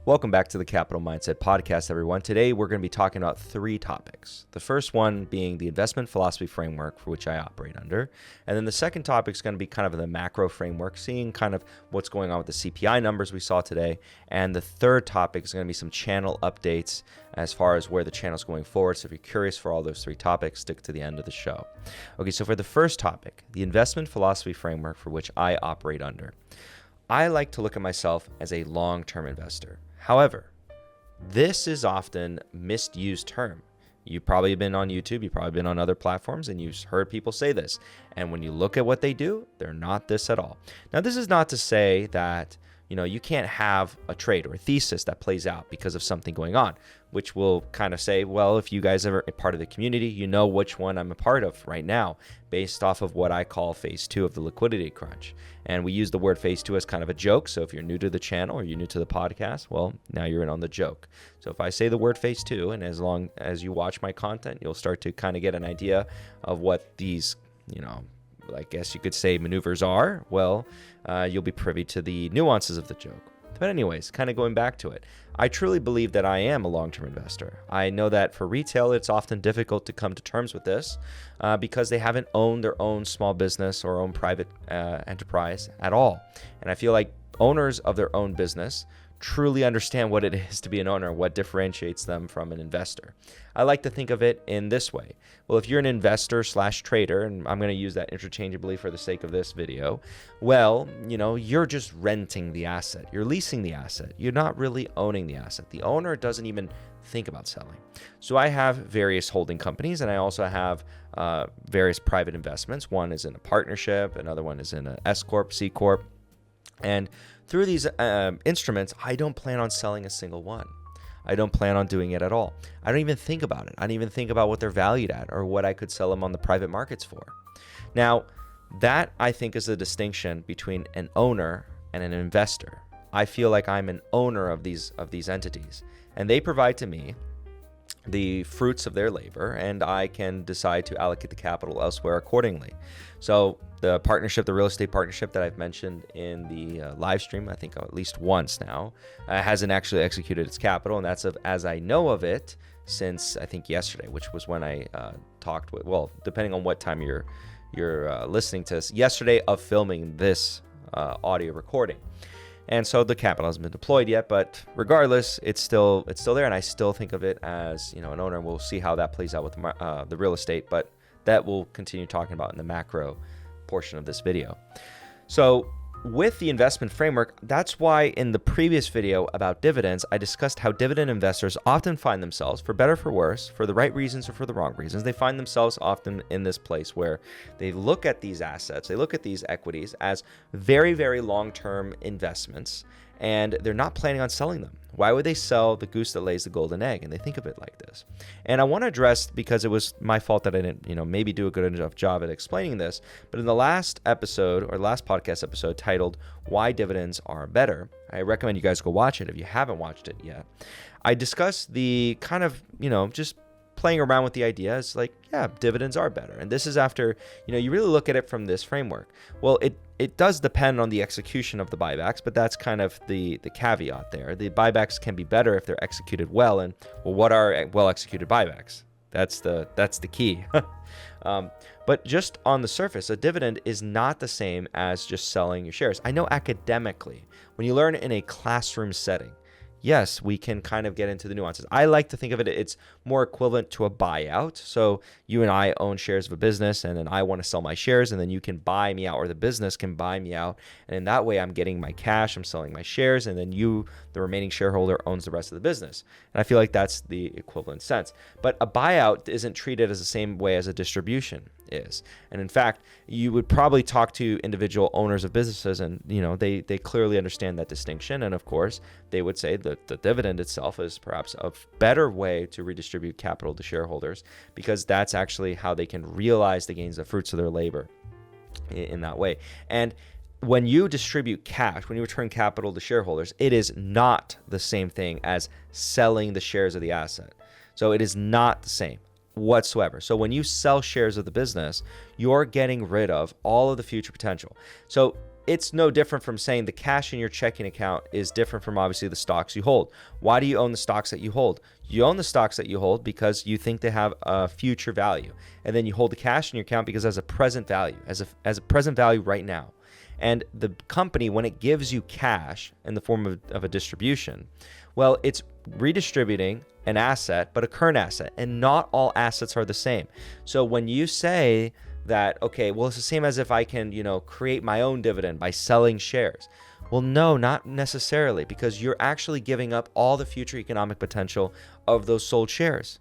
Welcome back to the Capital Mindset Podcast, everyone. Today, we're going to be talking about three topics. The first one being the investment philosophy framework for which I operate under. And then the second topic is going to be kind of the macro framework, seeing kind of what's going on with the CPI numbers we saw today. And the third topic is going to be some channel updates as far as where the channel is going forward. So if you're curious for all those three topics, stick to the end of the show. Okay, so for the first topic, the investment philosophy framework for which I operate under. I like to look at myself as a long-term investor. However, this is often misused term. You've probably been on YouTube, you've probably been on other platforms, and you've heard people say this. And when you look at what they do, they're not this at all. Now, this is not to say that you can't have a trade or a thesis that plays out because of something going on, which will kind of say, well, if you guys are a part of the community, you know which one I'm a part of right now, based off of what I call phase 2 of the liquidity crunch. And we use the word phase 2 as kind of a joke. So if you're new to the channel or you're new to the podcast, well, now you're in on the joke. So if I say the word phase 2, and as long as you watch my content, you'll start to kind of get an idea of what these, I guess you could say maneuvers are, well, you'll be privy to the nuances of the joke. But anyways, kind of going back to it, I truly believe that I am a long-term investor. I know that for retail, it's often difficult to come to terms with this because they haven't owned their own small business or own private enterprise at all. And I feel like owners of their own business truly understand what it is to be an owner, what differentiates them from an investor. I like to think of it in this way. Well, if you're an investor / trader, and I'm going to use that interchangeably for the sake of this video, well, you're just renting the asset. You're leasing the asset. You're not really owning the asset. The owner doesn't even think about selling. So I have various holding companies, and I also have various private investments. One is in a partnership. Another one is in an S Corp, C Corp. And through these instruments, I don't plan on selling a single one. I don't plan on doing it at all. I don't even think about it. I don't even think about what they're valued at or what I could sell them on the private markets for. Now, that I think is the distinction between an owner and an investor. I feel like I'm an owner of these entities, and they provide to me the fruits of their labor, and I can decide to allocate the capital elsewhere accordingly. So the partnership, the real estate partnership that I've mentioned in the live stream, I think at least once now, hasn't actually executed its capital, and that's as I know of it since I think yesterday, which was when I talked with, well, depending on what time you're listening to this, yesterday of filming this audio recording. And so the capital hasn't been deployed yet, but regardless, it's still there, and I still think of it as an owner. And we'll see how that plays out with the real estate, but that we'll continue talking about in the macro portion of this video. So with the investment framework, that's why in the previous video about dividends, I discussed how dividend investors often find themselves, for better or for worse, for the right reasons or for the wrong reasons, they find themselves often in this place where they look at these assets, they look at these equities as very, very long-term investments, and they're not planning on selling them. Why would they sell the goose that lays the golden egg? And they think of it like this. And I want to address, because it was my fault that I didn't, maybe do a good enough job at explaining this, but in the last episode, or last podcast episode titled Why Dividends Are Better, I recommend you guys go watch it if you haven't watched it yet. I discussed the kind of, just playing around with the idea is like, yeah, dividends are better. And this is after, you really look at it from this framework. Well, it does depend on the execution of the buybacks, but that's kind of the caveat there. The buybacks can be better if they're executed well. And well, what are well-executed buybacks? That's the key. But just on the surface, a dividend is not the same as just selling your shares. I know academically, when you learn in a classroom setting, yes, we can kind of get into the nuances. I like to think of it, it's more equivalent to a buyout. So you and I own shares of a business, and then I want to sell my shares, and then you can buy me out, or the business can buy me out. And in that way, I'm getting my cash, I'm selling my shares, and then you, the remaining shareholder, owns the rest of the business. And I feel like that's the equivalent sense. But a buyout isn't treated as the same way as a distribution is. And in fact, you would probably talk to individual owners of businesses, and they clearly understand that distinction. And of course, they would say that the dividend itself is perhaps a better way to redistribute capital to shareholders, because that's actually how they can realize the gains, the fruits of their labor in that way. And when you distribute cash, when you return capital to shareholders, it is not the same thing as selling the shares of the asset. So it is not the same whatsoever. So when you sell shares of the business, you're getting rid of all of the future potential. So it's no different from saying the cash in your checking account is different from obviously the stocks you hold. Why do you own the stocks that you hold? You own the stocks that you hold because you think they have a future value. And then you hold the cash in your account because it has a present value, as a present value right now. And the company, when it gives you cash in the form of a distribution, well, it's redistributing an asset, but a current asset. And not all assets are the same. So when you say that, okay, well, it's the same as if I can, create my own dividend by selling shares. Well, no, not necessarily, because you're actually giving up all the future economic potential of those sold shares.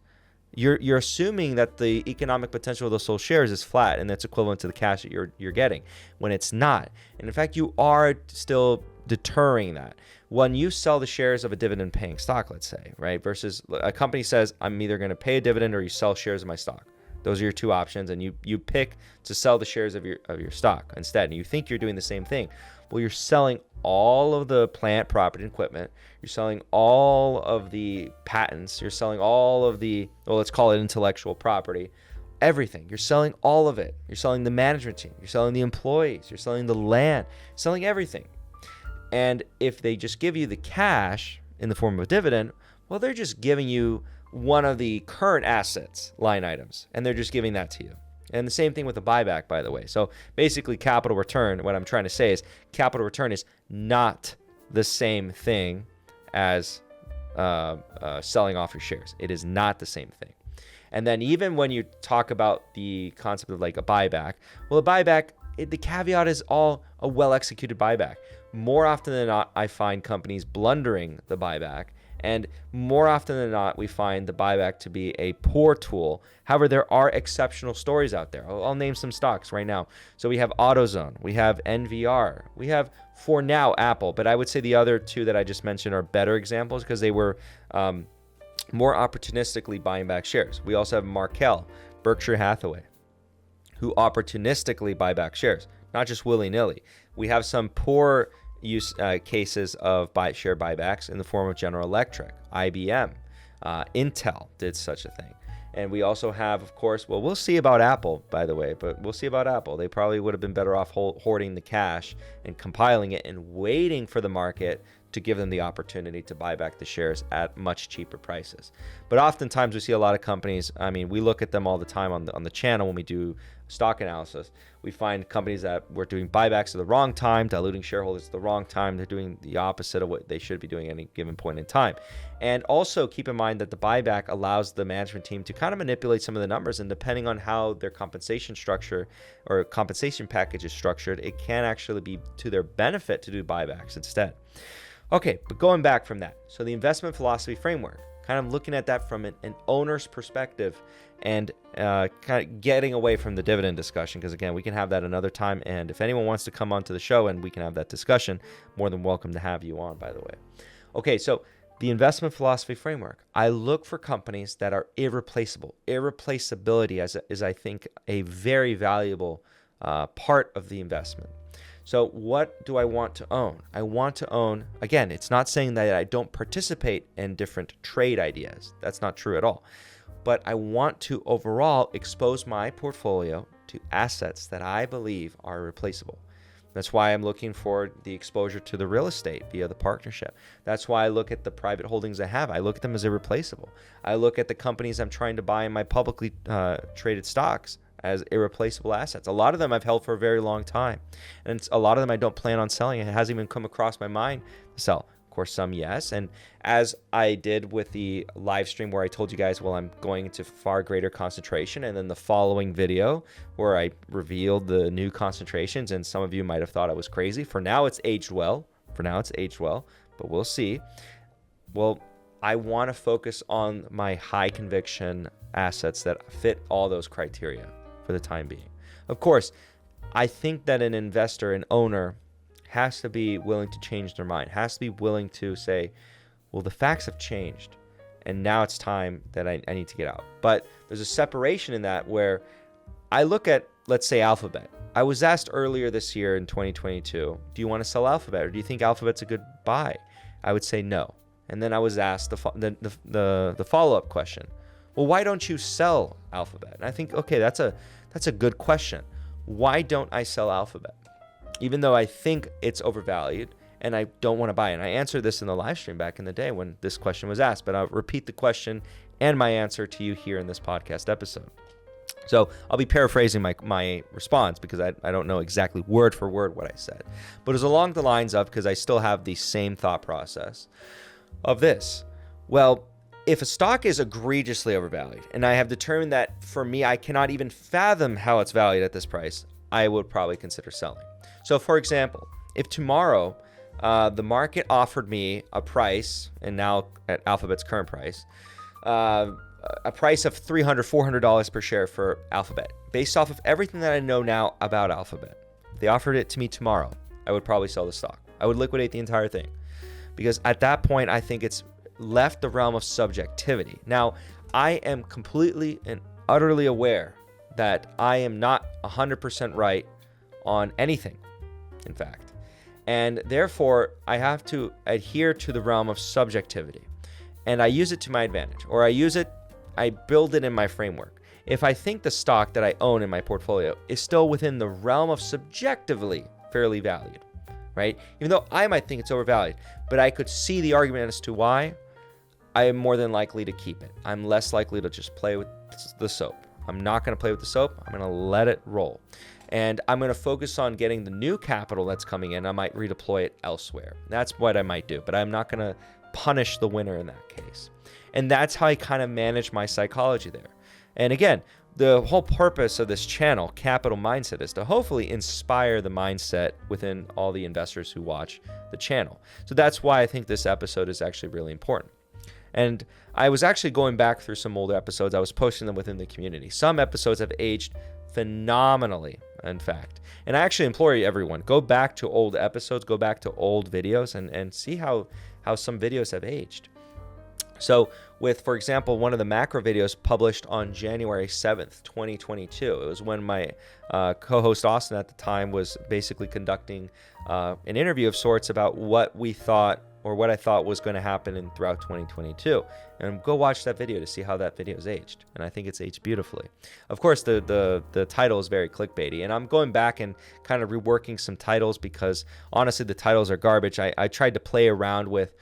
You're assuming that the economic potential of those sold shares is flat and that's equivalent to the cash that you're getting, when it's not. And in fact, you are still deterring that. When you sell the shares of a dividend paying stock, let's say, right, versus a company says, I'm either going to pay a dividend or you sell shares of my stock. Those are your two options, and you pick to sell the shares of your stock instead, and you think you're doing the same thing. Well, you're selling all of the plant, property, and equipment. You're selling all of the patents. You're selling all of the, well, let's call it intellectual property, everything. You're selling all of it. You're selling the management team. You're selling the employees. You're selling the land. You're selling everything. And if they just give you the cash in the form of a dividend, well, they're just giving you one of the current assets line items, and they're just giving that to you. And the same thing with the buyback, by the way. So basically, capital return, what I'm trying to say is capital return is not the same thing as selling off your shares. It is not the same thing. And then even when you talk about the concept of like a buyback, well, a buyback, the caveat is all a well-executed buyback. More often than not, I find companies blundering the buyback. And more often than not, we find the buyback to be a poor tool. However, there are exceptional stories out there. I'll name some stocks right now. So we have AutoZone, we have NVR, we have, for now, Apple. But I would say the other two that I just mentioned are better examples because they were more opportunistically buying back shares. We also have Markel, Berkshire Hathaway, who opportunistically buy back shares, not just willy-nilly. We have some poor use cases of share buybacks in the form of General Electric, IBM, Intel did such a thing. And we also have, of course, well, we'll see about Apple, by the way, but we'll see about Apple. They probably would have been better off hoarding the cash and compiling it and waiting for the market to give them the opportunity to buy back the shares at much cheaper prices. But oftentimes we see a lot of companies, I mean, we look at them all the time on the channel when we do stock analysis. We find companies that were doing buybacks at the wrong time, diluting shareholders at the wrong time. They're doing the opposite of what they should be doing at any given point in time. And also keep in mind that the buyback allows the management team to kind of manipulate some of the numbers, and depending on how their compensation structure or compensation package is structured, it can actually be to their benefit to do buybacks instead. Okay, but going back from that, so the investment philosophy framework, kind of looking at that from an owner's perspective and kind of getting away from the dividend discussion, because again, we can have that another time. And if anyone wants to come onto the show and we can have that discussion, more than welcome to have you on, by the way. Okay, so the investment philosophy framework, I look for companies that are irreplaceable. Irreplaceability is I think, a very valuable part of the investment. So what do I want to own? I want to own, again, it's not saying that I don't participate in different trade ideas. That's not true at all. But I want to overall expose my portfolio to assets that I believe are replaceable. That's why I'm looking for the exposure to the real estate via the partnership. That's why I look at the private holdings I have. I look at them as irreplaceable. I look at the companies I'm trying to buy in my publicly traded stocks as irreplaceable assets. A lot of them I've held for a very long time. And a lot of them I don't plan on selling. It hasn't even come across my mind to sell. Of course, some yes. And as I did with the live stream where I told you guys, well, I'm going into far greater concentration. And then the following video where I revealed the new concentrations, and some of you might have thought I was crazy. For now, it's aged well. But we'll see. Well, I want to focus on my high conviction assets that fit all those criteria for the time being. Of course, I think that an investor, an owner, has to be willing to change their mind, has to be willing to say, well, the facts have changed, and now it's time that I need to get out. But there's a separation in that where I look at, let's say, Alphabet. I was asked earlier this year in 2022, do you want to sell Alphabet, or do you think Alphabet's a good buy? I would say no. And then I was asked the follow-up question, well, why don't you sell Alphabet? And I think, okay, that's a good question. Why don't I sell Alphabet? even though I think it's overvalued and I don't want to buy it. And I answered this in the live stream back in the day when this question was asked, but I'll repeat the question and my answer to you here in this podcast episode. So I'll be paraphrasing my response because I don't know exactly word for word what I said, but it's along the lines of, because I still have the same thought process of this. Well, if a stock is egregiously overvalued and I have determined that for me, I cannot even fathom how it's valued at this price, I would probably consider selling. So for example, if tomorrow the market offered me a price, and now at Alphabet's current price, a price of $300, $400 per share for Alphabet, based off of everything that I know now about Alphabet. If they offered it to me tomorrow, I would probably sell the stock. I would liquidate the entire thing, because at that point, I think it's left the realm of subjectivity. Now, I am completely and utterly aware that I am not 100% right on anything, in fact. And therefore, I have to adhere to the realm of subjectivity. And I use it to my advantage, or I build it in my framework. If I think the stock that I own in my portfolio is still within the realm of subjectively fairly valued, right? Even though I might think it's overvalued, but I could see the argument as to why, I am more than likely to keep it. I'm less likely to just play with the soap. I'm not going to play with the soap. I'm going to let it roll. And I'm going to focus on getting the new capital that's coming in. I might redeploy it elsewhere. That's what I might do, but I'm not going to punish the winner in that case. And that's how I kind of manage my psychology there. And again, the whole purpose of this channel, Capital Mindset, is to hopefully inspire the mindset within all the investors who watch the channel. So that's why I think this episode is actually really important. And I was actually going back through some old episodes. I was posting them within the community. Some episodes have aged phenomenally, in fact. And I actually implore you, everyone, go back to old episodes, go back to old videos and see how some videos have aged. So with, for example, one of the macro videos published on January 7th, 2022, it was when my co-host Austin at the time was basically conducting an interview of sorts about what we thought, or what I thought was going to happen throughout 2022. And go watch that video to see how that video is aged. And I think it's aged beautifully. Of course, the title is very clickbaity. And I'm going back and kind of reworking some titles because honestly, the titles are garbage. I tried to play around with,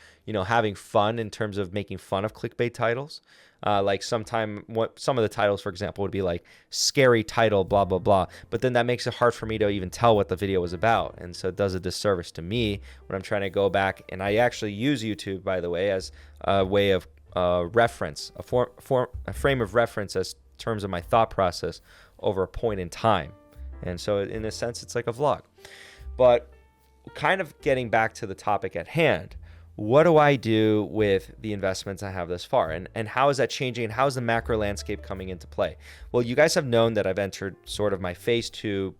having fun in terms of making fun of clickbait titles. Like some of the titles, for example, would be like scary title, blah, blah, blah. But then that makes it hard for me to even tell what the video was about. And so it does a disservice to me when I'm trying to go back. And I actually use YouTube, by the way, as a way of reference, a frame of reference as terms of my thought process over a point in time. And so in a sense, it's like a vlog. But kind of getting back to the topic at hand, what do I do with the investments I have thus far? And how is that changing? And how is the macro landscape coming into play? Well, you guys have known that I've entered sort of my phase 2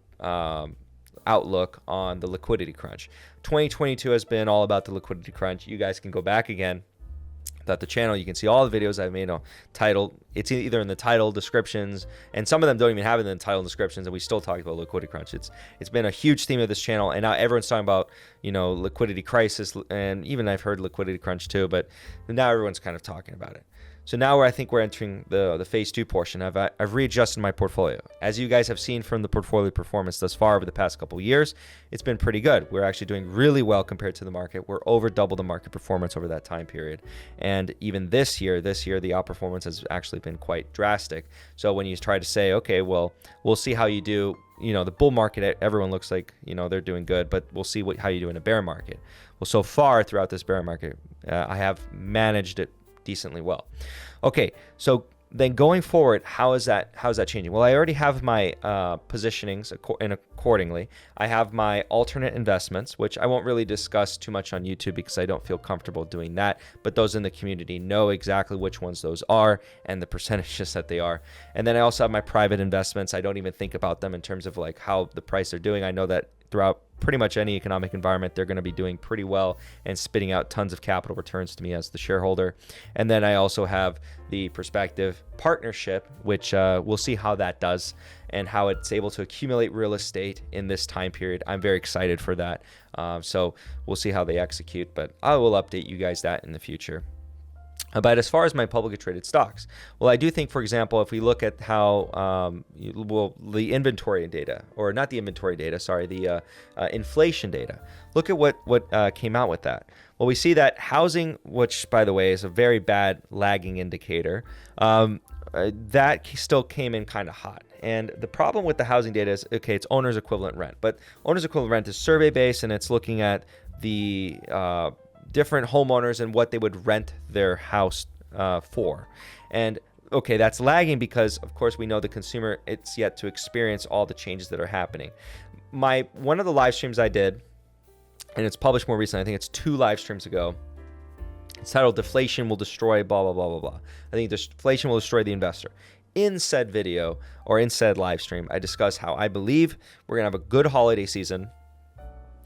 outlook on the liquidity crunch. 2022 has been all about the liquidity crunch. You guys can go back again at the channel. You can see all the videos I've made titled. It's either in the title, descriptions, and some of them don't even have it in the title and descriptions, and we still talk about liquidity crunch. It's been a huge theme of this channel, and now everyone's talking about, liquidity crisis, and even I've heard liquidity crunch too, but now everyone's kind of talking about it. So now I think we're entering the phase 2 portion. I've readjusted my portfolio. As you guys have seen from the portfolio performance thus far over the past couple of years, it's been pretty good. We're actually doing really well compared to the market. We're over double the market performance over that time period. And even this year, the outperformance has actually been quite drastic. So when you try to say, okay, well, we'll see how you do, the bull market, everyone looks like, they're doing good, but we'll see how you do in a bear market. Well, so far throughout this bear market, I have managed it decently well. Okay, so then going forward, how is that changing? Well, I already have my positionings accordingly. I have my alternate investments, which I won't really discuss too much on YouTube because I don't feel comfortable doing that, but those in the community know exactly which ones those are and the percentages that they are. And then I also have my private investments. I don't even think about them in terms of like how the price are doing. I know that throughout pretty much any economic environment, they're going to be doing pretty well and spitting out tons of capital returns to me as the shareholder. And then I also have the Perspective partnership, which we'll see how that does and how it's able to accumulate real estate in this time period. I'm very excited for that. So we'll see how they execute, but I will update you guys that in the future. But as far as my publicly traded stocks, well, I do think, for example, if we look at how, the inventory data, or not the inventory data, sorry, the inflation data, look at what came out with that. Well, we see that housing, which, by the way, is a very bad lagging indicator, that still came in kind of hot. And the problem with the housing data is, okay, it's owner's equivalent rent, but owner's equivalent rent is survey based, and it's looking at the different homeowners and what they would rent their house for. And okay, that's lagging because, of course, we know the consumer, it's yet to experience all the changes that are happening. One of the live streams I did, and it's published more recently, I think it's 2 live streams ago, it's titled "Deflation Will Destroy blah, blah, blah, blah, blah." I think deflation will destroy the investor. In said video, or in said live stream, I discuss how I believe we're going to have a good holiday season,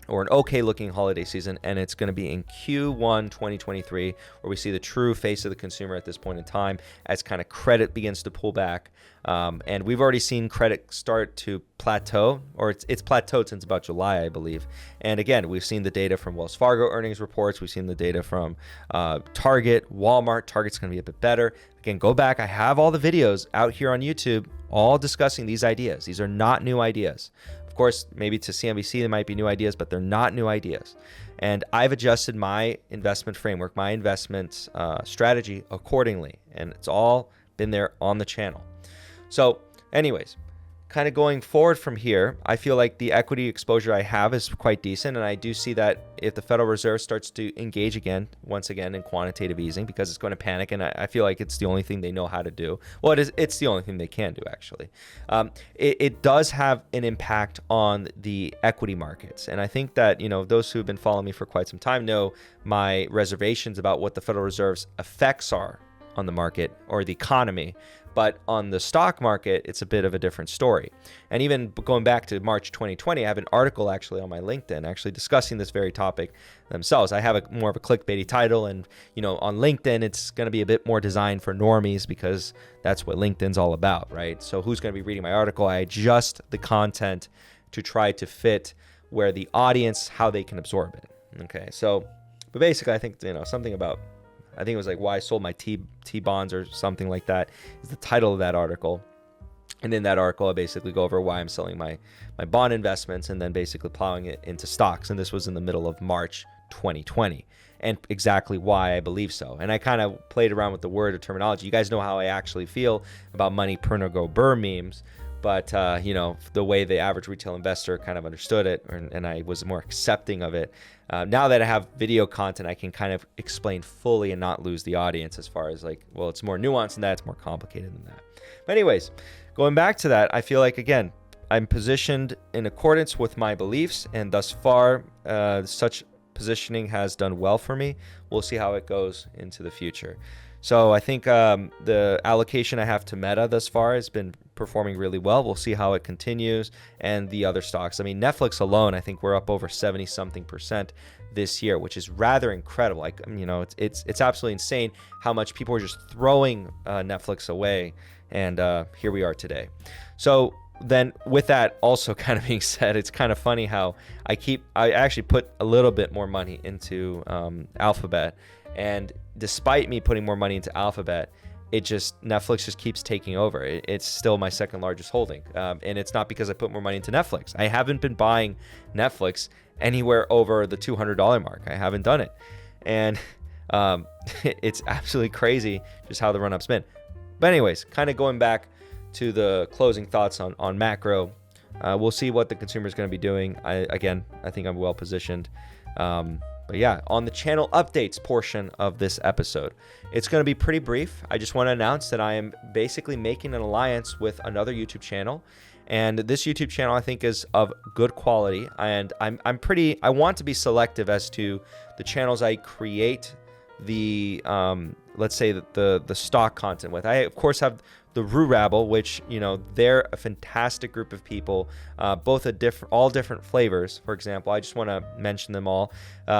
or an okay looking holiday season, and it's going to be in Q1 2023, where we see the true face of the consumer at this point in time as kind of credit begins to pull back. And we've already seen credit start to plateau, or it's plateaued since about July, I believe. And again, we've seen the data from Wells Fargo earnings reports. We've seen the data from Target, Walmart. Target's going to be a bit better. Again, go back. I have all the videos out here on YouTube, all discussing these ideas. These are not new ideas. Of course, maybe to CNBC, there might be new ideas, but they're not new ideas. And I've adjusted my investment framework, my investment strategy accordingly. And it's all been there on the channel. So anyways, kind of going forward from here, I feel like the equity exposure I have is quite decent. And I do see that if the Federal Reserve starts to engage once again in quantitative easing, because it's going to panic, and I feel like it's the only thing they know how to do. Well, it's the only thing they can do, actually. It does have an impact on the equity markets. And I think that, those who have been following me for quite some time know my reservations about what the Federal Reserve's effects are on the market or the economy. But on the stock market, it's a bit of a different story. And even going back to March 2020, I have an article actually on my LinkedIn actually discussing this very topic themselves. I have more of a clickbaity title, and on LinkedIn, it's going to be a bit more designed for normies because that's what LinkedIn's all about, right? So who's going to be reading my article? I adjust the content to try to fit where the audience, how they can absorb it. Okay, so, but basically, I think, something about, I think it was like why I sold my T-bonds or something like that is the title of that article. And in that article, I basically go over why I'm selling my bond investments and then basically plowing it into stocks. And this was in the middle of March 2020, and exactly why I believe so. And I kind of played around with the word or terminology. You guys know how I actually feel about money, print, go burr memes. But, the way the average retail investor kind of understood it, and I was more accepting of it. Now that I have video content, I can kind of explain fully and not lose the audience as far as it's more nuanced than that. It's more complicated than that. But anyways, going back to that, I feel like, again, I'm positioned in accordance with my beliefs. And thus far, such positioning has done well for me. We'll see how it goes into the future. So I think the allocation I have to Meta thus far has been performing really well. We'll see how it continues, and the other stocks. I mean, Netflix alone, I think we're up over 70-something% this year, which is rather incredible. It's absolutely insane how much people are just throwing Netflix away, and here we are today. So then with that also kind of being said, it's kind of funny how I actually put a little bit more money into Alphabet, and despite me putting more money into Alphabet, Netflix just keeps taking over. It's still my second largest holding. And it's not because I put more money into Netflix. I haven't been buying Netflix anywhere over the $200 mark. I haven't done it. And it's absolutely crazy just how the run-up's been. But anyways, kind of going back to the closing thoughts on macro, we'll see what the consumer is going to be doing. I think I'm well positioned. But yeah, on the channel updates portion of this episode, it's going to be pretty brief. I just want to announce that I am basically making an alliance with another YouTube channel. And this YouTube channel, I think, is of good quality. And I want to be selective as to the channels I create the, let's say, the stock content with. I, of course, have the Roo Rabble, which, they're a fantastic group of people, both all different flavors. For example, I just want to mention them all.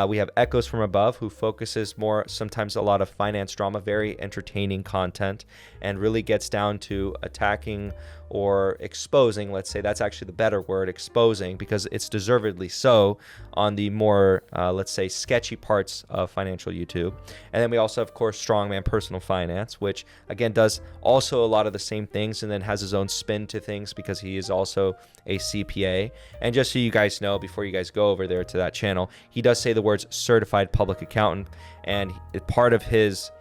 We have Echoes from Above, who focuses more, sometimes a lot of finance drama, very entertaining content, and really gets down to attacking or exposing, let's say that's actually the better word, exposing, because it's deservedly so, on the more, let's say, sketchy parts of financial YouTube. And then we also have, of course, Strongman Personal Finance, which again does also a lot of the same things and then has his own spin to things because he is also a CPA. And just so you guys know, before you guys go over there to that channel, he does say the words certified public accountant, and part of his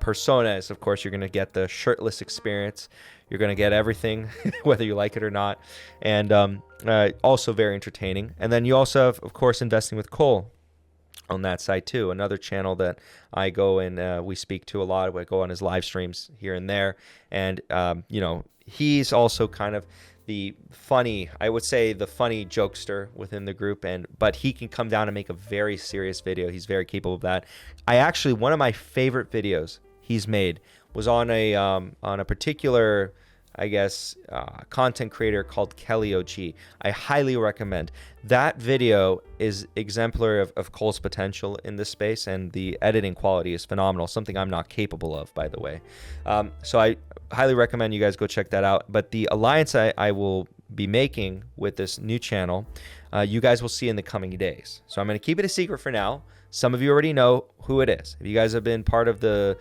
persona is, of course, you're going to get the shirtless experience. You're going to get everything, whether you like it or not. And also very entertaining. And then you also have, of course, Investing with Cole on that side too. Another channel that I go and we speak to a lot. I go on his live streams here and there. And, he's also kind of the funny, I would say the funny jokester within the group, but he can come down and make a very serious video. He's very capable of that. One of my favorite videos he's made was on a particular, I guess, content creator called Kelly OG. I highly recommend. That video is exemplary of Cole's potential in this space, and the editing quality is phenomenal, something I'm not capable of, by the way. So I highly recommend you guys go check that out. But the alliance I will be making with this new channel, you guys will see in the coming days. So I'm going to keep it a secret for now. Some of you already know who it is. If you guys have been part of the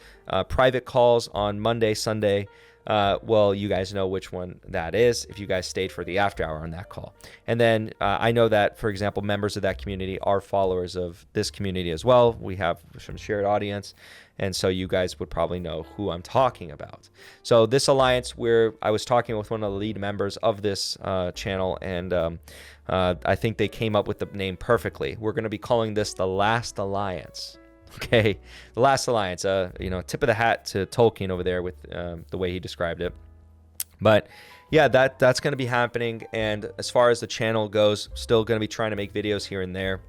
private calls on Monday, Sunday, well, you guys know which one that is if you guys stayed for the after hour on that call. And then I know that, for example, members of that community are followers of this community as well. We have some shared audience, and so you guys would probably know who I'm talking about. So this alliance, I was talking with one of the lead members of this channel, and I think they came up with the name perfectly. We're going to be calling this the Last Alliance. Okay, the Last Alliance, tip of the hat to Tolkien over there with the way he described it. But yeah, that's going to be happening. And as far as the channel goes, still going to be trying to make videos here and there.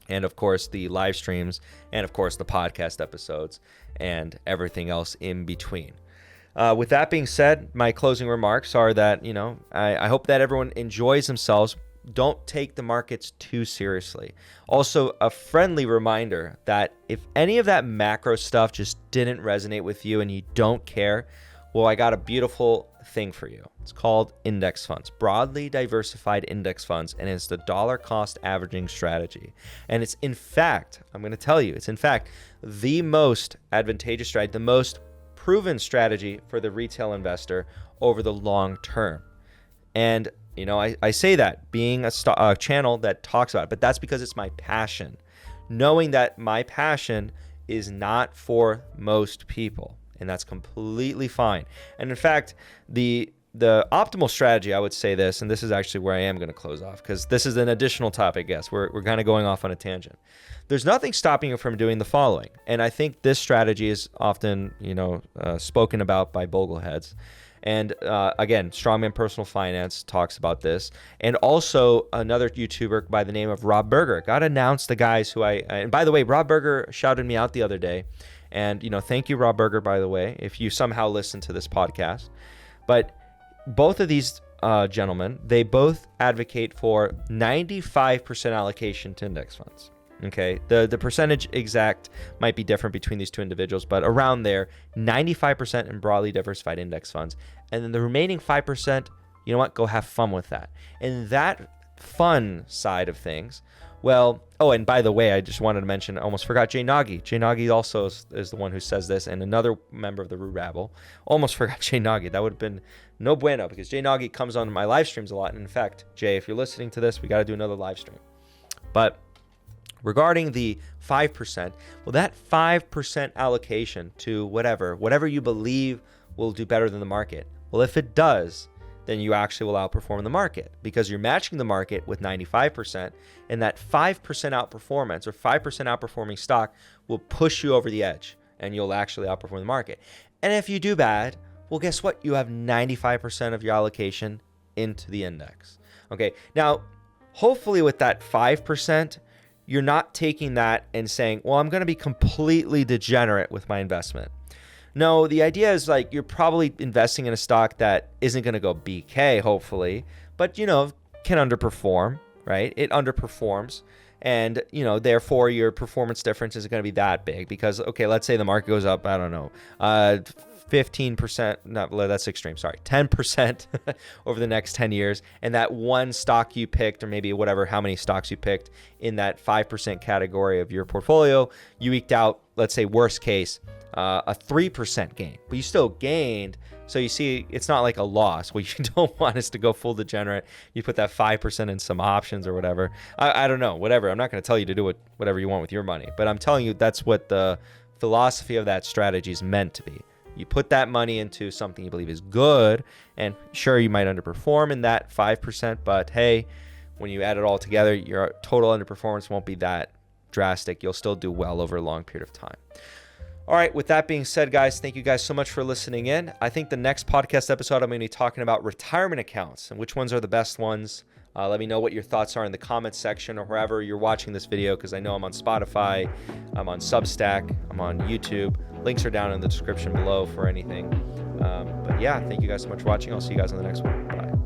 And of course, the live streams, and of course, the podcast episodes, and everything else in between. With that being said, my closing remarks are that, I hope that everyone enjoys themselves. Don't take the markets too seriously. Also, a friendly reminder that if any of that macro stuff just didn't resonate with you and you don't care, well, I got a beautiful thing for you. It's called index funds, broadly diversified index funds, and it's the dollar cost averaging strategy. And it's in fact, I'm going to tell you, it's in fact the most advantageous strategy, the most proven strategy for the retail investor over the long term. And I say that being a channel that talks about it, but that's because it's my passion. Knowing that my passion is not for most people, and that's completely fine. And in fact, the optimal strategy, I would say this, and this is actually where I am going to close off, because this is an additional topic, yes. We're kind of going off on a tangent. There's nothing stopping you from doing the following. And I think this strategy is often, spoken about by bogleheads. And again, Strongman Personal Finance talks about this. And also another YouTuber by the name of Rob Berger. Got to announce the guys who and by the way, Rob Berger shouted me out the other day. And, thank you, Rob Berger, by the way, if you somehow listen to this podcast. But both of these gentlemen, they both advocate for 95% allocation to index funds. Okay, the percentage exact might be different between these two individuals, but around there, 95% in broadly diversified index funds. And then the remaining 5%, you know what, go have fun with that. And that fun side of things, well, oh, and by the way, I just wanted to mention, I almost forgot Jay Nagy. Jay Nagy also is the one who says this, and another member of the Roo Rabble. Almost forgot Jay Nagy. That would have been no bueno, because Jay Nagy comes on my live streams a lot. And in fact, Jay, if you're listening to this, we got to do another live stream. But regarding the 5%, well, that 5% allocation to whatever you believe will do better than the market, well, if it does, then you actually will outperform the market, because you're matching the market with 95%, and that 5% outperformance or 5% outperforming stock will push you over the edge, and you'll actually outperform the market. And if you do bad, well, guess what? You have 95% of your allocation into the index. Okay, now, hopefully with that 5%, you're not taking that and saying, well, I'm going to be completely degenerate with my investment. No, the idea is like you're probably investing in a stock that isn't going to go BK, hopefully, but can underperform, right? It underperforms. And, therefore your performance difference isn't going to be that big because, okay, let's say the market goes up, I don't know, 15%, no, that's extreme, sorry, 10% over the next 10 years. And that one stock you picked, or maybe how many stocks you picked in that 5% category of your portfolio, you eked out, let's say worst case, a 3% gain, but you still gained. So you see, it's not like a loss. What you don't want is to go full degenerate. You put that 5% in some options or whatever. I don't know, whatever. I'm not going to tell you to do whatever you want with your money, but I'm telling you that's what the philosophy of that strategy is meant to be. You put that money into something you believe is good, and sure, you might underperform in that 5%, but hey, when you add it all together, your total underperformance won't be that drastic. You'll still do well over a long period of time. All right, with that being said, guys, thank you guys so much for listening in. I think the next podcast episode, I'm going to be talking about retirement accounts and which ones are the best ones. Let me know what your thoughts are in the comments section or wherever you're watching this video, because I know I'm on Spotify, I'm on Substack, I'm on YouTube. Links are down in the description below for anything. But yeah, thank you guys so much for watching. I'll see you guys on the next one. Bye.